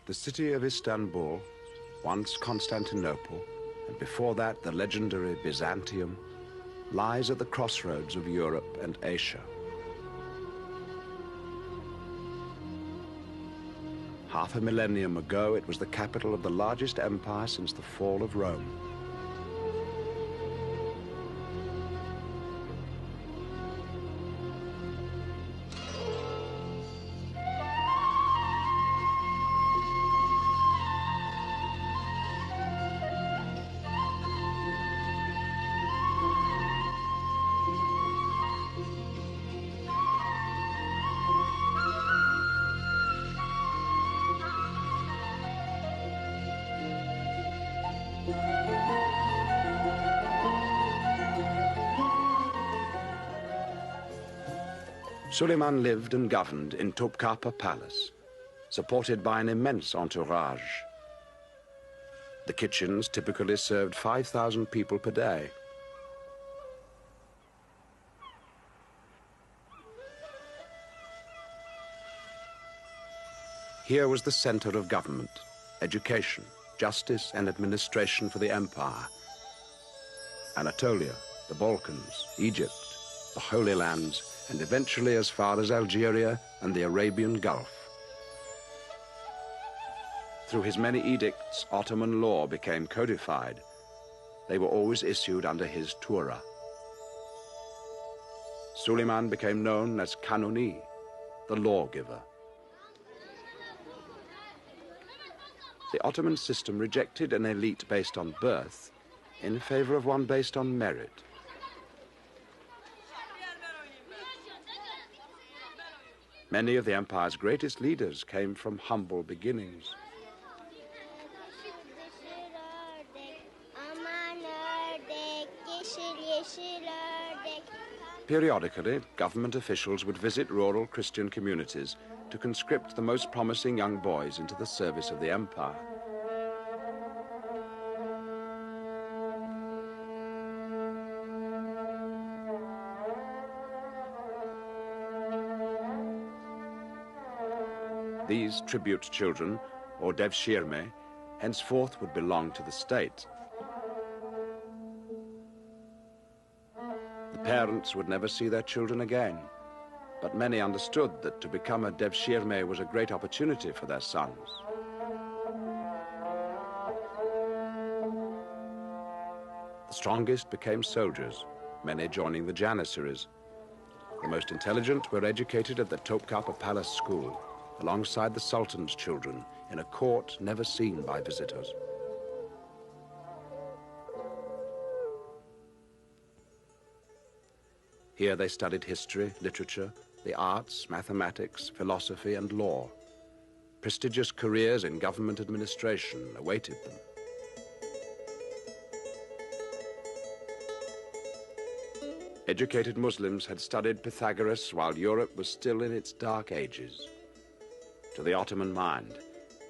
The city of Istanbul, once Constantinople, and before that the legendary Byzantium, lies at the crossroads of Europe and Asia. Half a millennium ago, it was the capital of the largest empire since the fall of Rome. Suleyman lived and governed in Topkapı Palace, supported by an immense entourage. The kitchens typically served 5,000 people per day. Here was the center of government, education, justice and administration for the empire. Anatolia, the Balkans, Egypt, the Holy Lands, and eventually as far as Algeria and the Arabian Gulf. Through his many edicts, Ottoman law became codified. They were always issued under his Tura. Suleyman became known as Kanuni, the lawgiver. The Ottoman system rejected an elite based on birth in favor of one based on merit. Many of the empire's greatest leaders came from humble beginnings. Periodically, government officials would visit rural Christian communities to conscript the most promising young boys into the service of the empire. These tribute children, or devshirme, henceforth would belong to the state. The parents would never see their children again, but many understood that to become a devshirme was a great opportunity for their sons. The strongest became soldiers, many joining the Janissaries. The most intelligent were educated at the Topkapı Palace School, alongside the Sultan's children, in a court never seen by visitors. Here they studied history, literature, the arts, mathematics, philosophy, and law. Prestigious careers in government administration awaited them. Educated Muslims had studied Pythagoras while Europe was still in its dark ages. To the Ottoman mind,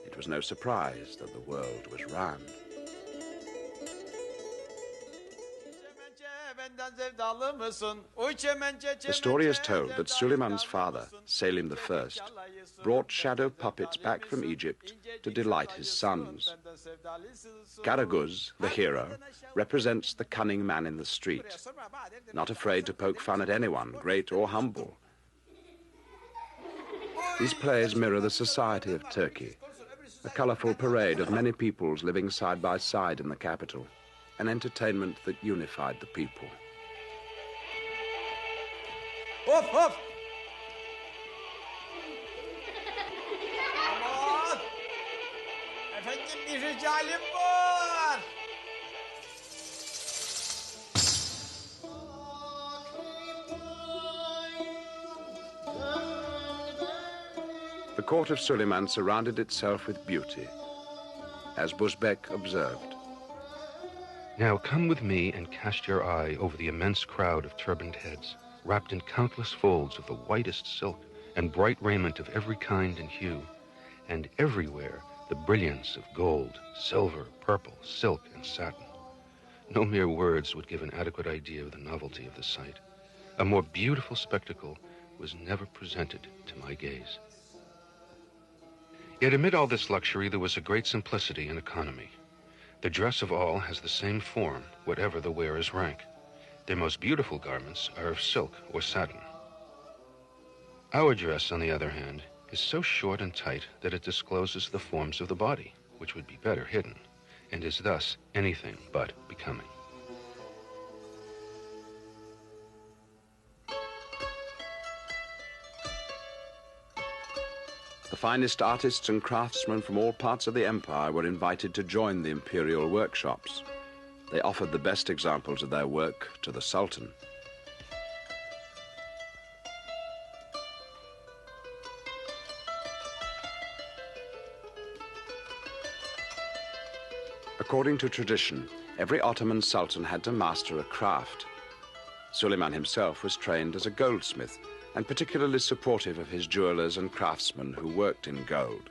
it was no surprise that the world was round. The story is told that Süleyman's father, Selim I, brought shadow puppets back from Egypt to delight his sons. Karagöz, the hero, represents the cunning man in the street, not afraid to poke fun at anyone, great or humble. These plays mirror the society of Turkey, a colorful parade of many peoples living side by side in the capital, an entertainment that unified the people. Hop hop! Aman! Efendim bir ricalim var! The court of Süleyman surrounded itself with beauty, as Busbek observed. Now come with me and cast your eye over the immense crowd of turbaned heads, wrapped in countless folds of the whitest silk and bright raiment of every kind and hue, and everywhere the brilliance of gold, silver, purple, silk, and satin. No mere words would give an adequate idea of the novelty of the sight. A more beautiful spectacle was never presented to my gaze. Yet amid all this luxury, there was a great simplicity and economy. The dress of all has the same form, whatever the wearer's rank. Their most beautiful garments are of silk or satin. Our dress, on the other hand, is so short and tight that it discloses the forms of the body, which would be better hidden, and is thus anything but becoming. The finest artists and craftsmen from all parts of the empire were invited to join the imperial workshops. They offered the best examples of their work to the Sultan. According to tradition, every Ottoman Sultan had to master a craft. Süleyman himself was trained as a goldsmith and particularly supportive of his jewelers and craftsmen who worked in gold.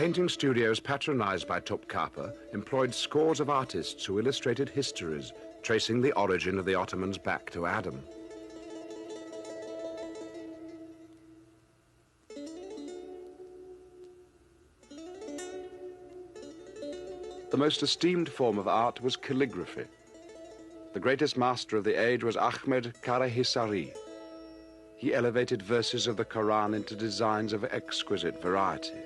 Painting studios patronized by Topkapi employed scores of artists who illustrated histories, tracing the origin of the Ottomans back to Adam. The most esteemed form of art was calligraphy. The greatest master of the age was Ahmed Karahisari. He elevated verses of the Quran into designs of exquisite variety.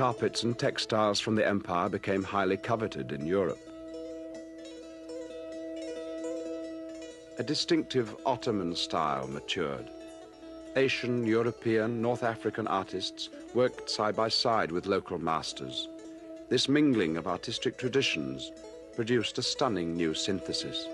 Carpets and textiles from the empire became highly coveted in Europe. A distinctive Ottoman style matured. Asian, European, North African artists worked side by side with local masters. This mingling of artistic traditions produced a stunning new synthesis.